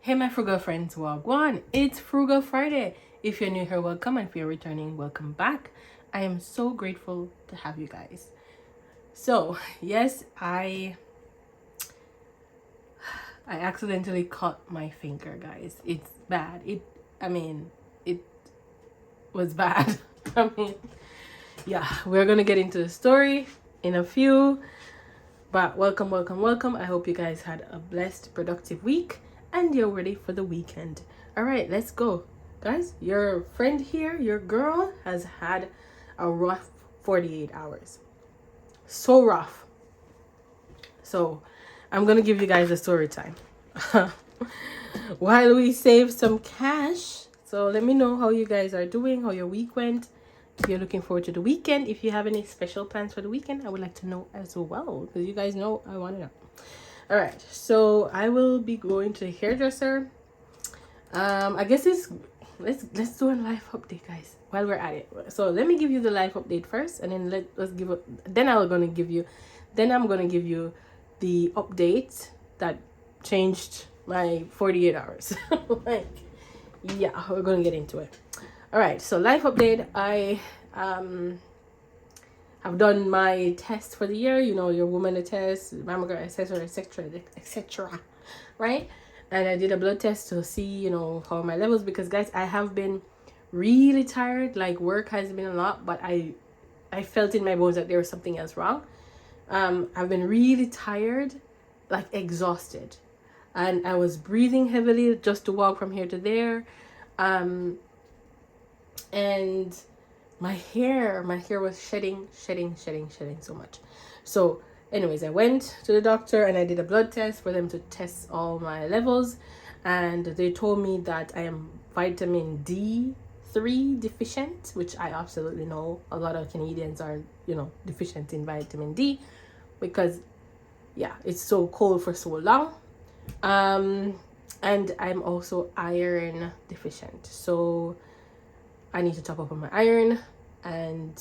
Hey my frugal friends, wagwan. It's Frugal Friday. If you're new here, welcome, and if you're returning, welcome back. I am so grateful to have you guys. So yes, I accidentally cut my finger, guys. It's bad. It was bad. Yeah, we're gonna get into the story in a few, but welcome. I hope you guys had a blessed, productive week and you're ready for the weekend. All right, let's go. Guys, your friend here, your girl, has had a rough 48 hours. So rough. So I'm gonna give you guys a story time while we save some cash. So let me know how you guys are doing, how your week went. If you're looking forward to the weekend, if you have any special plans for the weekend, I would like to know as well, because you guys know I want to know. All right, so I will be going to the hairdresser. I guess let's do a life update, guys, while we're at it. So let me give you the life update first, and then I'm gonna give you the update that changed my 48 hours. Like, yeah, we're gonna get into it. All right, so life update. I have done my test for the year. You know, your woman test, mammogram, etc., right? And I did a blood test to see, you know, how my levels, because guys, I have been really tired. Like, work has been a lot, but I felt in my bones that there was something else wrong. I've been really tired, like exhausted, and I was breathing heavily just to walk from here to there. And my hair was shedding so much. So anyways, I went to the doctor and I did a blood test for them to test all my levels, and they told me that I am vitamin D3 deficient, which I absolutely know a lot of Canadians are, you know, deficient in vitamin D, because yeah, it's so cold for so long. And I'm also iron deficient, so I need to top up on my iron, and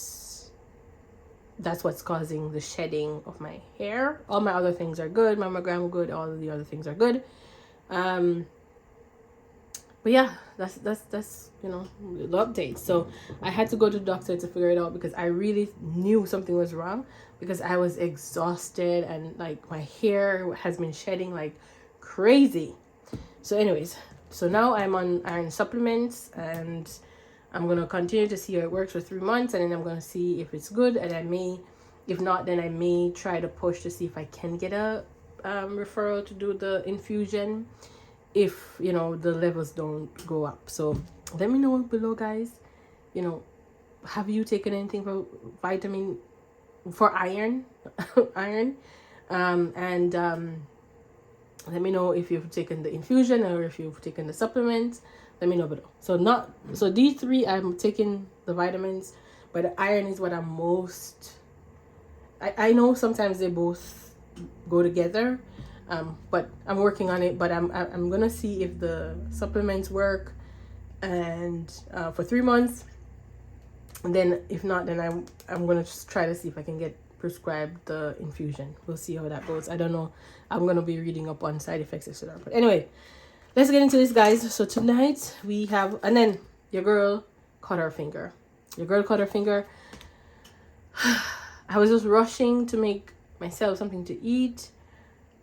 that's what's causing the shedding of my hair. All my other things are good. Mammogram good. All of the other things are good. But yeah, that's you know, the update. So I had to go to the doctor to figure it out, because I really knew something was wrong, because I was exhausted and like my hair has been shedding like crazy. So anyways, so now I'm on iron supplements, and I'm going to continue to see how it works for 3 months, and then I'm going to see if it's good, and if not, then I may try to push to see if I can get a referral to do the infusion, if, you know, the levels don't go up. So let me know below, guys. You know, have you taken anything for iron? Let me know if you've taken the infusion or if you've taken the supplements. Let me know below. So D3, I'm taking the vitamins, but the iron is what I'm most. I know sometimes they both go together, but I'm working on it. But I'm gonna see if the supplements work, and for 3 months, and then if not, then I'm gonna just try to see if I can get prescribed the infusion. We'll see how that goes. I don't know. I'm gonna be reading up on side effects, etc. But anyway, let's get into this, guys. So tonight we have, and then your girl cut her finger. I was just rushing to make myself something to eat,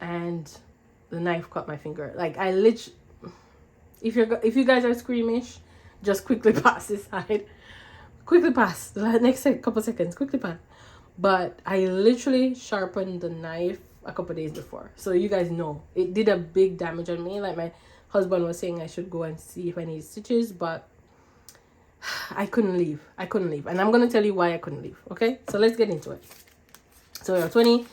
and the knife cut my finger. Like, I literally, if you guys are squeamish, just quickly pass this side. Quickly pass the next couple seconds. Quickly pass. But I literally sharpened the knife a couple days before, so you guys know it did a big damage on me. Like, my husband was saying I should go and see if I need stitches, but I couldn't leave, and I'm gonna tell you why I couldn't leave. Okay, so let's get into it. So we have 20,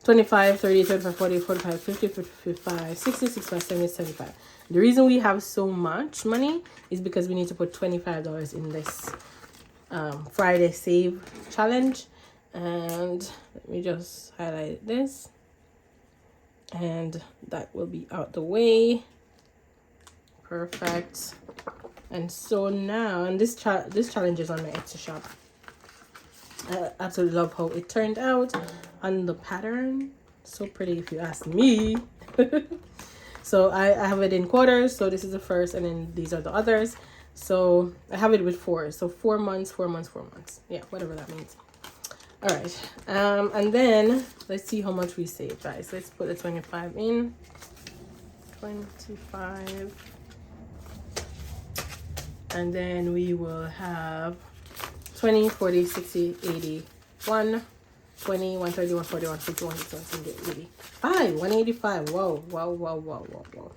25, 30, 35, 40, 45, 50, 55, 60, 65, 70, 75. The reason we have so much money is because we need to put $25 in this Friday save challenge. And let me just highlight this, and that will be out the way. Perfect. And so now, and this challenge is on my Etsy shop. I absolutely love how it turned out on the pattern. So pretty, if you ask me. So I have it in quarters. So this is the first, and then these are the others. So I have it with 4. So 4 months, 4 months, 4 months. Yeah, whatever that means. All right. And then let's see how much we save, guys. Let's put the 25 in. 25. And then we will have 20, 40, 60, 80, 1, 20, 130, 140, 150, 160, 180. 185. Whoa, whoa, whoa, whoa, whoa, whoa.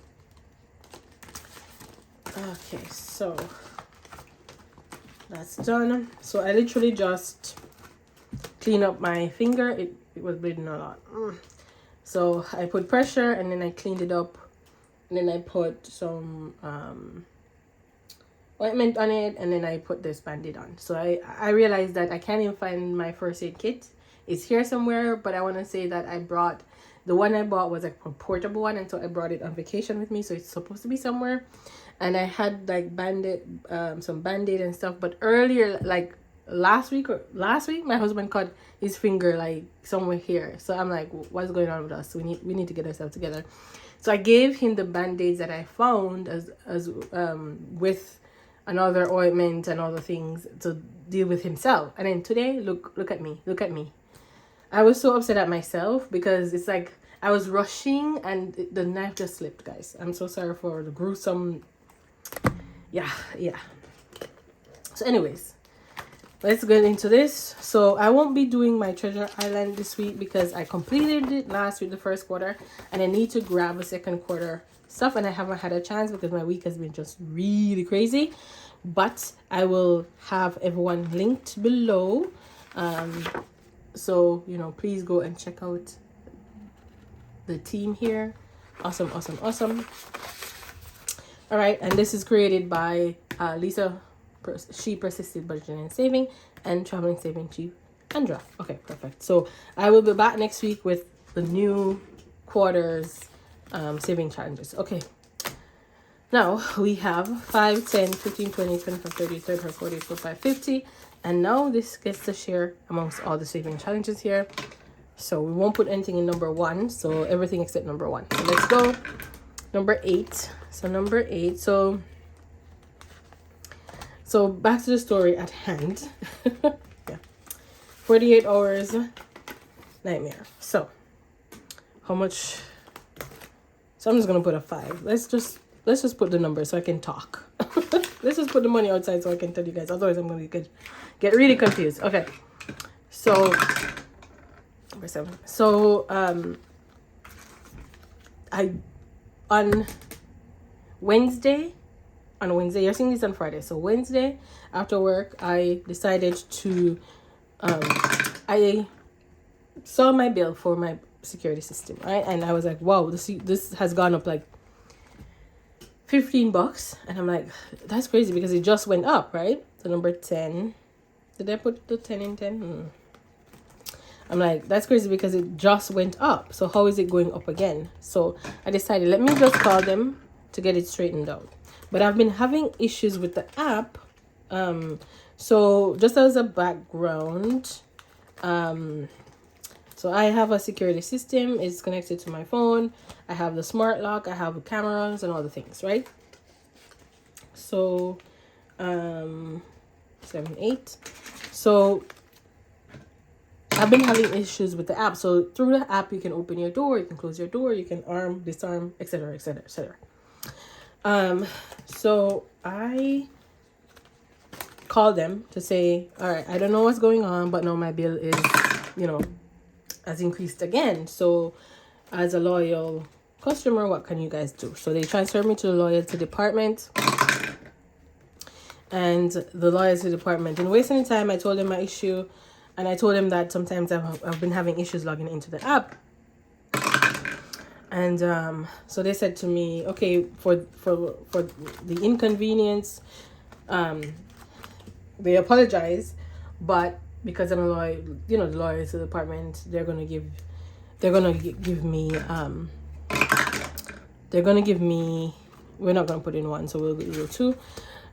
Okay, so that's done. So I literally just clean up my finger. It was bleeding a lot. So I put pressure, and then I cleaned it up, and then I put some ointment on it, and then I put this band-aid on. So I realized that I can't even find my first aid kit. It's here somewhere, but I want to say that I brought the one I bought was like a portable one, and so I brought it on vacation with me, so it's supposed to be somewhere. And I had like some band-aid and stuff, but earlier, like last week, my husband cut his finger like somewhere here. So I'm like, what's going on with us? We need to get ourselves together. So I gave him the band-aids that I found as with another ointment and other things to deal with himself. And then today, look at me. I was so upset at myself because it's like I was rushing and the knife just slipped, guys. I'm so sorry for the gruesome. Yeah. So anyways, let's get into this. So I won't be doing my treasure island this week because I completed it last week, the first quarter, and I need to grab a second quarter stuff, and I haven't had a chance because my week has been just really crazy. But I will have everyone linked below, so please go and check out the team here. Awesome. All right, and this is created by Lisa. She Persisted Budgeting and Saving, and Traveling Saving Chief Andra. Okay, perfect. So I will be back next week with the new quarters saving challenges. Okay, now we have 5, 10, 15, 20, 25, 30, 35, 40, 45, 50, and now this gets to share amongst all the saving challenges here. So we won't put anything in number 1, so everything except number 1. So let's go number 8. So number 8. So back to the story at hand. Yeah. 48 hours nightmare. So how much? So I'm just gonna put a 5. Let's just put the number so I can talk. Let's just put the money outside so I can tell you guys. Otherwise I'm gonna get really confused. Okay. So number 7. So on Wednesday, you're seeing this on Friday. So Wednesday after work, I decided to, I saw my bill for my security system, right? And I was like, wow, this has gone up like $15. And I'm like, that's crazy because it just went up, right? So number 10, did I put the 10 in 10? I'm like, that's crazy because it just went up. So how is it going up again? So I decided, let me just call them to get it straightened out. But I've been having issues with the app. So just as a background, so I have a security system. It's connected to my phone. I have the smart lock. I have cameras and all the things, right? So 7, 8. So I've been having issues with the app. So through the app, you can open your door, you can close your door, you can arm, disarm, etc., etc., etc. So I called them to say, all right, I don't know what's going on, but now my bill is, has increased again. So as a loyal customer, what can you guys do? So they transferred me to the loyalty department, and the loyalty department didn't waste any time. I told them my issue, and I told them that sometimes I've been having issues logging into the app. And so they said to me, okay, for the inconvenience, they apologize, but because I'm a lawyer, the lawyers to the department, they're gonna give me we're not gonna put in 1, so we'll do 2.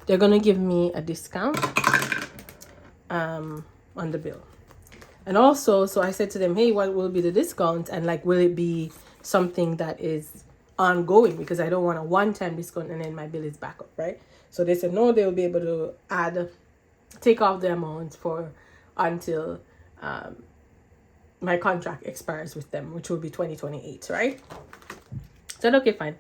They're gonna give me a discount on the bill. And also, so I said to them, hey, what will be the discount? And like, will it be something that is ongoing, because I don't want a one-time discount and then my bill is back up, right? So they said no, they will be able to take off the amount for until my contract expires with them, which will be 2028, right? So okay, fine.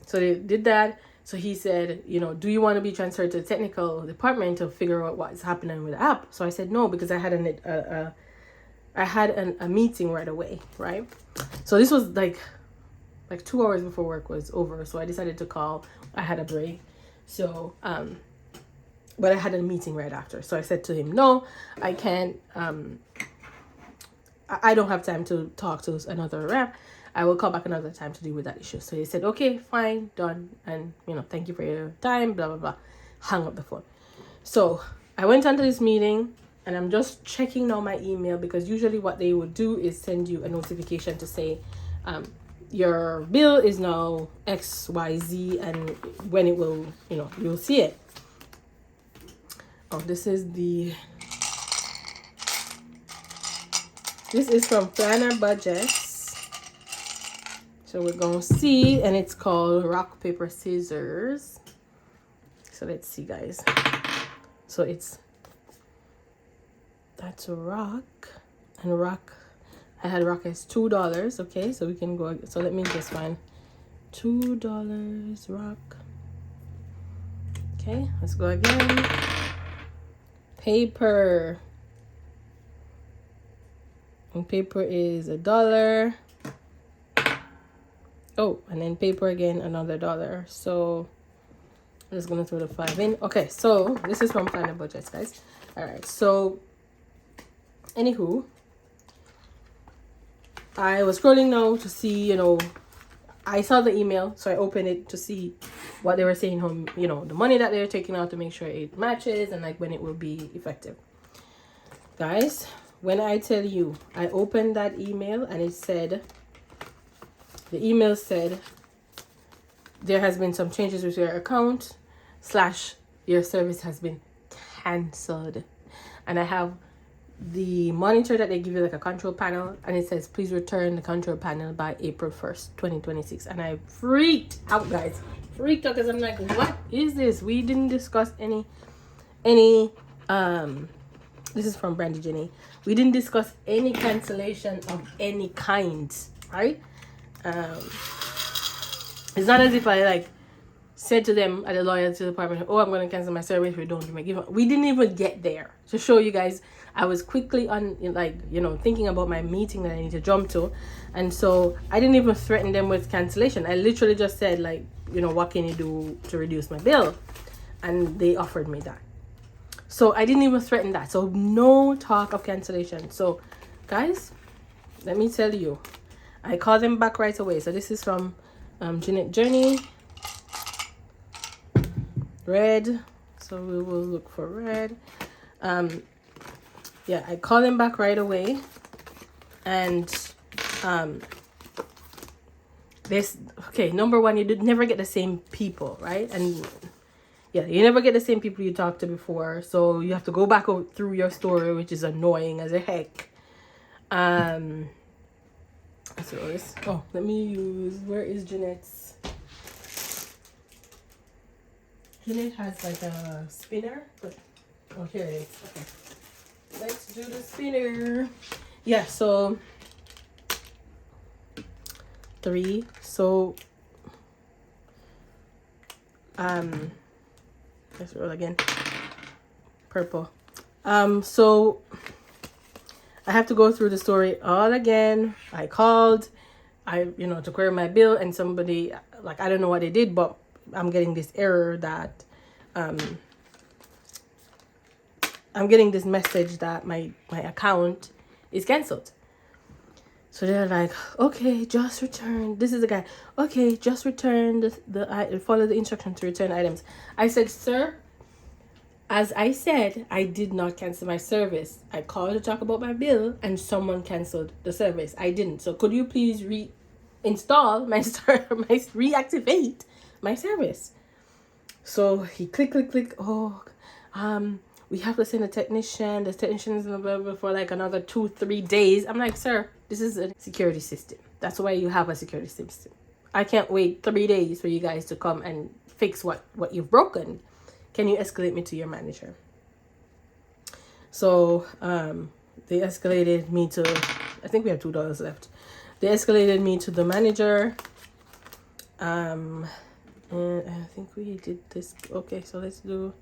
So they did that. So he said, you know, do you want to be transferred to the technical department to figure out what's happening with the app? So I said no, because I had a meeting right away, right? So this was like 2 hours before work was over. So I decided to call. I had a break. So but I had a meeting right after. So I said to him, no, I can't. I don't have time to talk to another rep. I will call back another time to deal with that issue. So he said, okay, fine, done. And, you know, thank you for your time, blah, blah, blah. Hung up the phone. So I went onto this meeting and I'm just checking now my email, because usually what they would do is send you a notification to say, your bill is now XYZ, and when it will, you know, you'll see it. Oh, this is from Planner Budgets. So we're going to see, and it's called Rock, Paper, Scissors. So let's see, guys. So that's a rock, and rock, I had rock as $2. Okay, so we can go, so let me just find $2 rock. Okay, let's go again. Paper. And paper is $1. Oh, and then paper again, another $1. So I'm just gonna throw the 5 in. Okay, so this is from Planner Budgets, guys. All right, so anywho, I was scrolling now to see, you know, I saw the email, so I opened it to see what they were saying home, you know, the money that they're taking out, to make sure it matches and like when it will be effective. Guys, when I tell you, I opened that email and it said, the email said, there has been some changes with your account / your service has been cancelled. And I have the monitor that they give you, like a control panel, and it says please return the control panel by April 1st 2026. And I freaked out, guys. Freaked out, because I'm like, what is this? We didn't discuss any this is from Brandy Jenny. We didn't discuss any cancellation of any kind, right? It's not as if I like said to them at the loyalty department, oh, I'm going to cancel my service if we don't give up. We didn't even get there. To show you guys, I was quickly on, like, you know, thinking about my meeting that I need to jump to. And so I didn't even threaten them with cancellation. I literally just said, like, you know, what can you do to reduce my bill? And they offered me that. So I didn't even threaten that. So no talk of cancellation. So guys, let me tell you, I called them back right away. So this is from Jeanette Journey. Red. So we will look for red. Yeah, I called them back right away. And this, okay, number one, you did never get the same people, right? And yeah, you never get the same people you talked to before. So you have to go back through your story, which is annoying as a heck. So this, oh, let me use, where is Jeanette's? Jeanette has like a spinner, but oh, here it is. Okay, let's do the spinner. Yeah, so 3. So let's roll again. Purple. So I have to go through the story all again. I called, you know, to query my bill, and somebody, like, I don't know what they did, but I'm getting this error that I'm getting this message that my account is cancelled. So they're like, okay, just return. This is the guy. Okay, just return follow the instruction to return items. I said, sir, as I said, I did not cancel my service. I called to talk about my bill and someone canceled the service. I didn't. So could you please reinstall reactivate my service? So he click. Oh, we have to send a technician. The technician is available for like another 2-3 days. I'm like, sir, this is a security system. That's why you have a security system. I can't wait 3 days for you guys to come and fix what you've broken. Can you escalate me to your manager? So they escalated me to, I think we have $2 left. They escalated me to the manager. And I think we did this. Okay, so let's do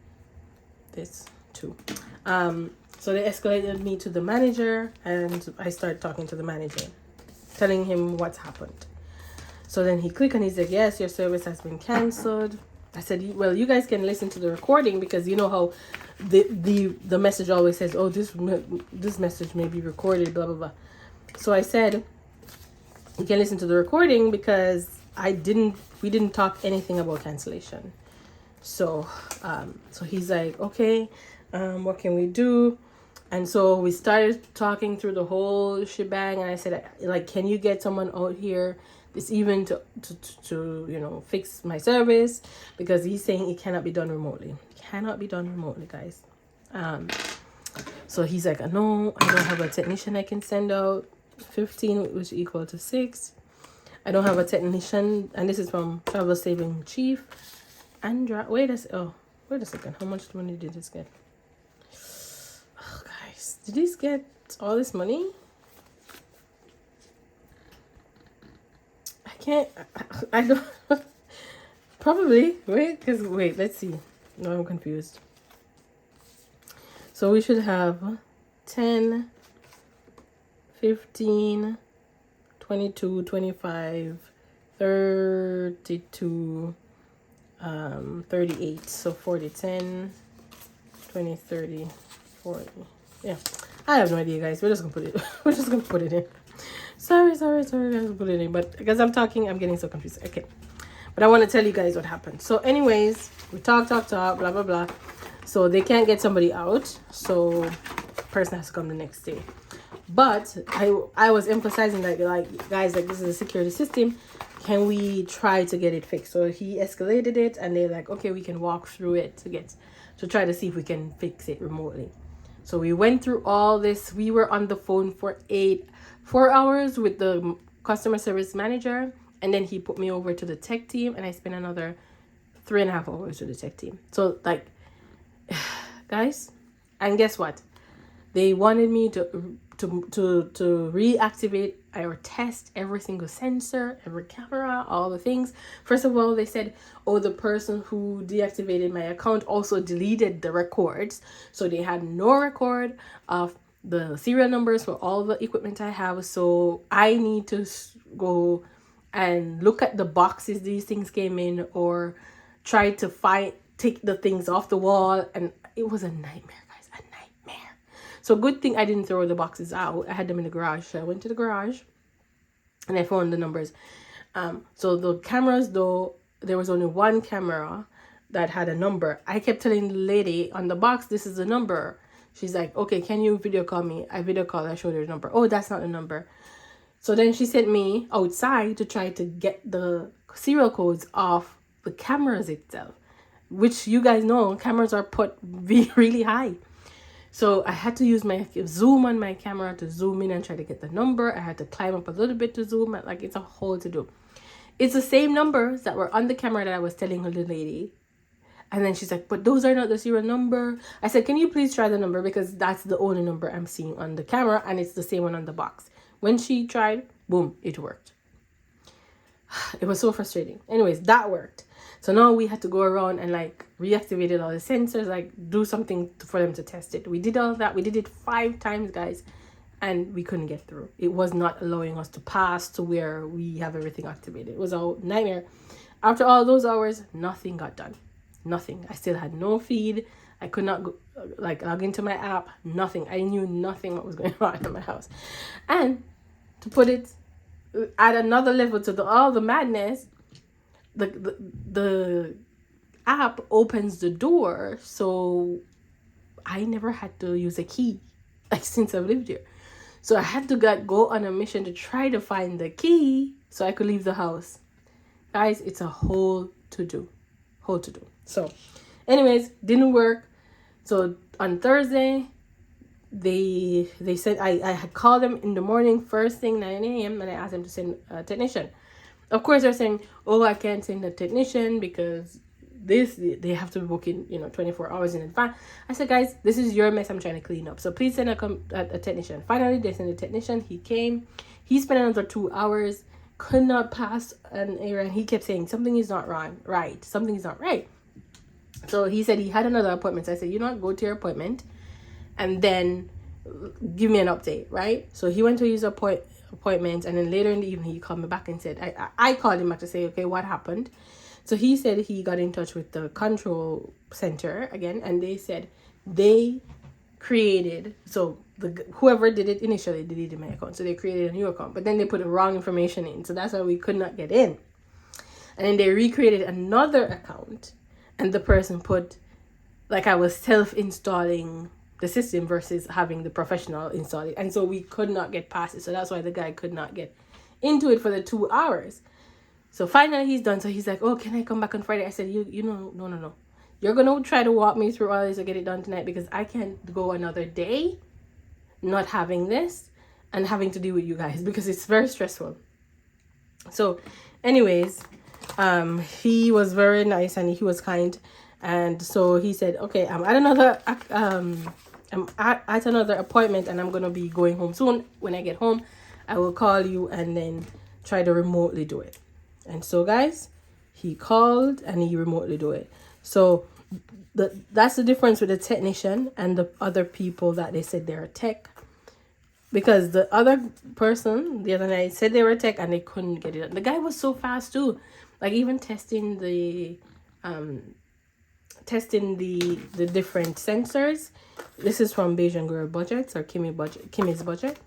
this too. So they escalated me to the manager, and I started talking to the manager, telling him what's happened. So then he clicked and he's like, yes, your service has been canceled. I said, well, you guys can listen to the recording, because you know how the message always says, oh, this message may be recorded, blah, blah, blah. So I said, you can listen to the recording, because we didn't talk anything about cancellation. So so he's like, okay, what can we do? And so we started talking through the whole shebang, and I said, like, can you get someone out here this evening to you know, fix my service, because he's saying it cannot be done remotely. It cannot be done remotely, guys. So he's like, no, I don't have a technician I can send out. 15, which equal to 6. I don't have a technician, and this is from Travel Saving Chief. Andra, wait a second. How much money did this get? Oh, guys, did this get all this money? I don't. Probably. Wait, let's see. No, I'm confused. So we should have 10, 15, 22, 25, 32, 38. So 40, 10, 20, 30, 40. Yeah. I have no idea, guys. We're just gonna put it in. Sorry, guys, put it in. But because I'm talking, I'm getting so confused. Okay. But I want to tell you guys what happened. So anyways, we talk, blah, blah, blah. So they can't get somebody out. So person has to come the next day. But I was emphasizing that, like, guys, like, this is a security system. Can we try to get it fixed? So he escalated it, and they're like, okay, we can walk through it to try to see if we can fix it remotely. So we went through all this. We were on the phone for 4 hours with the customer service manager, and then he put me over to the tech team, and I spent another 3.5 hours with the tech team. So, like, guys, and guess what? They wanted me to reactivate or test every single sensor, every camera, all the things. First of all, they said, oh, the person who deactivated my account also deleted the records. So they had no record of the serial numbers for all the equipment I have. So I need to go and look at the boxes these things came in, or try to take the things off the wall. And it was a nightmare, guys, a nightmare. So good thing I didn't throw the boxes out. I had them in the garage. So I went to the garage and I found the numbers. So the cameras, though, there was only one camera that had a number. I kept telling the lady on the box, this is the number. She's like, okay, can you video call me? I video called, I showed her the number. Oh, that's not the number. So then she sent me outside to try to get the serial codes off the cameras itself, which you guys know, cameras are put really high. So I had to use my zoom on my camera to zoom in and try to get the number. I had to climb up a little bit to zoom. Like, it's a whole to do. It's the same numbers that were on the camera that I was telling her, the lady. And then she's like, but those are not the serial number. I said, can you please try the number? Because that's the only number I'm seeing on the camera, and it's the same one on the box. When she tried, boom, it worked. It was so frustrating. Anyways, that worked. So now we had to go around and, like, reactivate all the sensors, like, do something for them to test it. We did all that. We did it 5 times, guys, and we couldn't get through. It was not allowing us to pass to where we have everything activated. It was a nightmare. After all those hours, nothing got done. Nothing. I still had no feed. I could not go, like, log into my app. Nothing. I knew nothing what was going on in my house. And to put it at another level to all the madness, the app opens the door, so I never had to use a key, like, since I've lived here. So I had to go on a mission to try to find the key so I could leave the house. Guys, it's a whole to do. So anyways, didn't work. So on Thursday, they said I had called them in the morning, first thing, 9 a.m, and I asked them to send a technician. Of course, they're saying, oh, I can't send a technician because they have to book in, 24 hours in advance. I said, guys, this is your mess I'm trying to clean up. So please send a technician. Finally, they sent a technician. He came. He spent another 2 hours. Could not pass an error. And he kept saying, something is not right. Something is not right. So he said he had another appointment. So I said, you know what? Go to your appointment and then give me an update, right? So he went to his appointment, and then later in the evening he called me back and said, I called him back to say, okay, what happened? So he said he got in touch with the control center again, and they said they created, so whoever did it initially deleted my account, so they created a new account, but then they put the wrong information in, so that's why we could not get in. And then they recreated another account, and the person put, like, I was self-installing the system versus having the professional install it, and so we could not get past it. So that's why the guy could not get into it for the 2 hours. So finally he's done. So he's like, oh, can I come back on Friday? I said, no. You're gonna try to walk me through all this to get it done tonight, because I can't go another day not having this and having to deal with you guys, because it's very stressful. So anyways, he was very nice and he was kind, and so he said, okay, I'm at another appointment, and I'm gonna be going home soon. When I get home, I will call you and then try to remotely do it. And so guys, he called and he remotely do it. So that's the difference with the technician and the other people that they said they're tech, because the other person the other night said they were tech and they couldn't get it. The guy was so fast too, like even testing the different sensors. This is from Beijing Girl Budgets, or Kimmy's budget.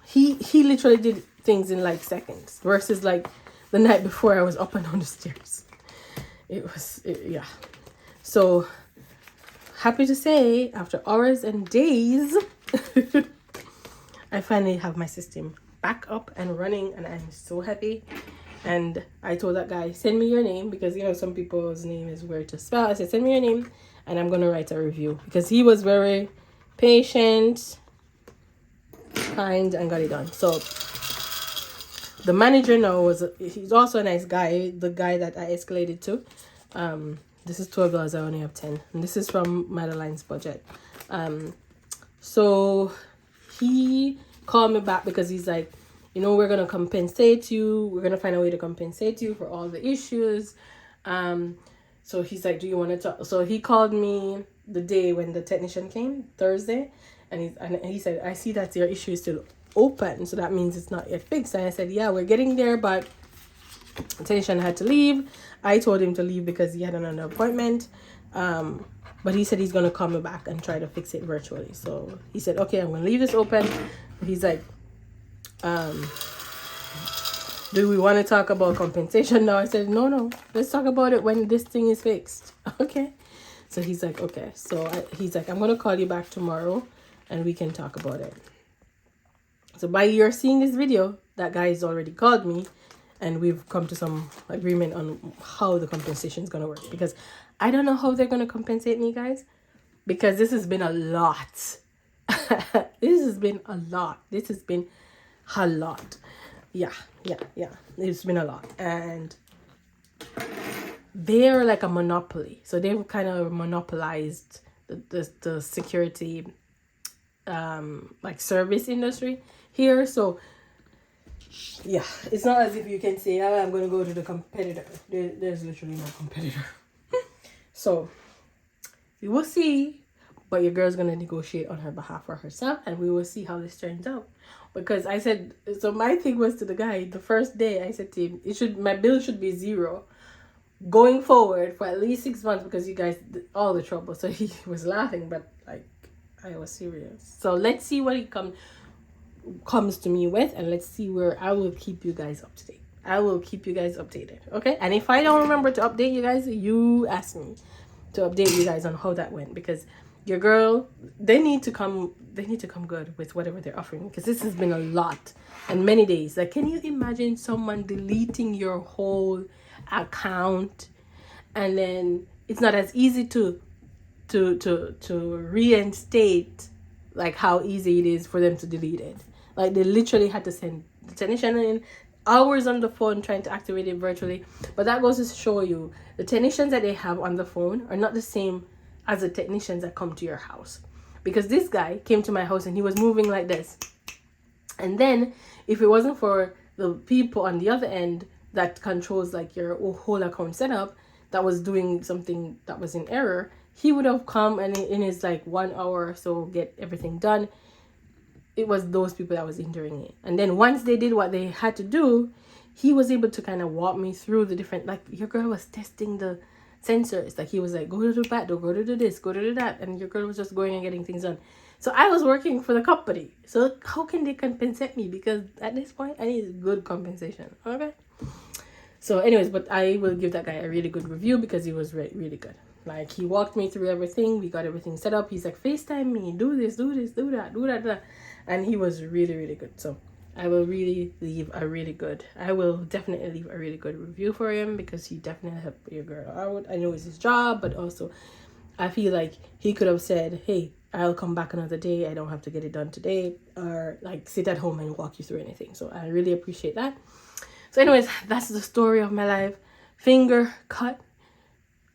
He literally did things in like seconds, versus like the night before I was up and down the stairs. Yeah. So happy to say, after hours and days, I finally have my system back up and running, and I'm so happy. And I told that guy, send me your name, because some people's name is weird to spell. I said, send me your name and I'm gonna write a review, because he was very patient, kind, and got it done. So the manager now he's also a nice guy, the guy that I escalated to. This is $12, I only have 10, and this is from Madeline's budget. So he called me back because he's like, we're gonna compensate you, we're gonna find a way to compensate you for all the issues. So he's like, do you want to talk? So he called me the day when the technician came, Thursday, and he said, I see that your issue is still open, so that means it's not yet fixed. And I said, yeah, we're getting there, but the technician had to leave. I told him to leave because he had another appointment, but he said he's gonna call me back and try to fix it virtually. So he said, okay, I'm gonna leave this open. He's like, do we want to talk about compensation now? I said, no, let's talk about it when this thing is fixed. Okay. So he's like, okay. So he's like, I'm gonna call you back tomorrow and we can talk about it. So by you're seeing this video, that guy has already called me, and we've come to some agreement on how the compensation is going to work, because I don't know how they're going to compensate me, guys, because this has been a lot. This has been a lot. Yeah. It's been a lot. And they're like a monopoly. So they've kind of monopolized the security like service industry here. So yeah, it's not as if you can say, oh, I'm going to go to the competitor. There's literally no competitor. So we will see, but your girl's going to negotiate on her behalf for herself, and we will see how this turns out. Because I said, so my thing was to the guy, the first day I said to him, my bill should be $0 going forward for at least 6 months, because you guys did all the trouble. So he was laughing, but like, I was serious. So let's see what he comes to me with, and let's see where I will keep you guys up to date. I will keep you guys updated, okay? And if I don't remember to update you guys, you ask me to update you guys on how that went, because your girl, they need to come good with whatever they're offering, because this has been a lot and many days. Like, can you imagine someone deleting your whole account, and then it's not as easy to reinstate, like how easy it is for them to delete it. Like, they literally had to send the technician in, hours on the phone trying to activate it virtually. But that goes to show you the technicians that they have on the phone are not the same as the technicians that come to your house. Because this guy came to my house and he was moving like this. And then if it wasn't for the people on the other end that controls like your whole account setup that was doing something that was in error, he would have come and in his like 1 hour or so get everything done. It was those people that was hindering it. And then once they did what they had to do, he was able to kind of walk me through the different, like your girl was testing the sensors. Like he was like, go to the back door, go to this, go to that. And your girl was just going and getting things done. So I was working for the company. So how can they compensate me? Because at this point, I need good compensation. Okay. So anyways, but I will give that guy a really good review because he was really good. Like he walked me through everything. We got everything set up. He's like, FaceTime me, do this, do that. And he was really good. So I will definitely leave a really good review for him because he definitely helped your girl out. I know it's his job, but also I feel like he could have said, hey, I'll come back another day. I don't have to get it done today, or like sit at home and walk you through anything. So I really appreciate that. So anyways, that's the story of my life. Finger cut,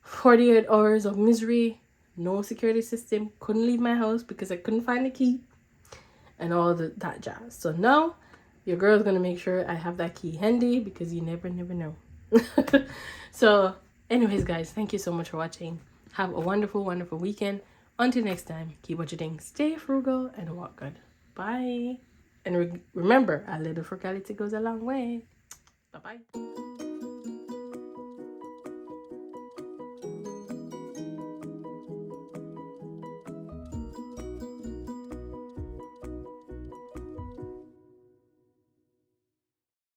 48 hours of misery, no security system, couldn't leave my house because I couldn't find the key and all that jazz. So now your girl's gonna make sure I have that key handy because you never know. So anyways, guys, thank you so much for watching. Have a wonderful weekend. Until next time, keep budgeting, stay frugal, and walk good. Bye. And remember, a little frugality goes a long way. Bye-bye.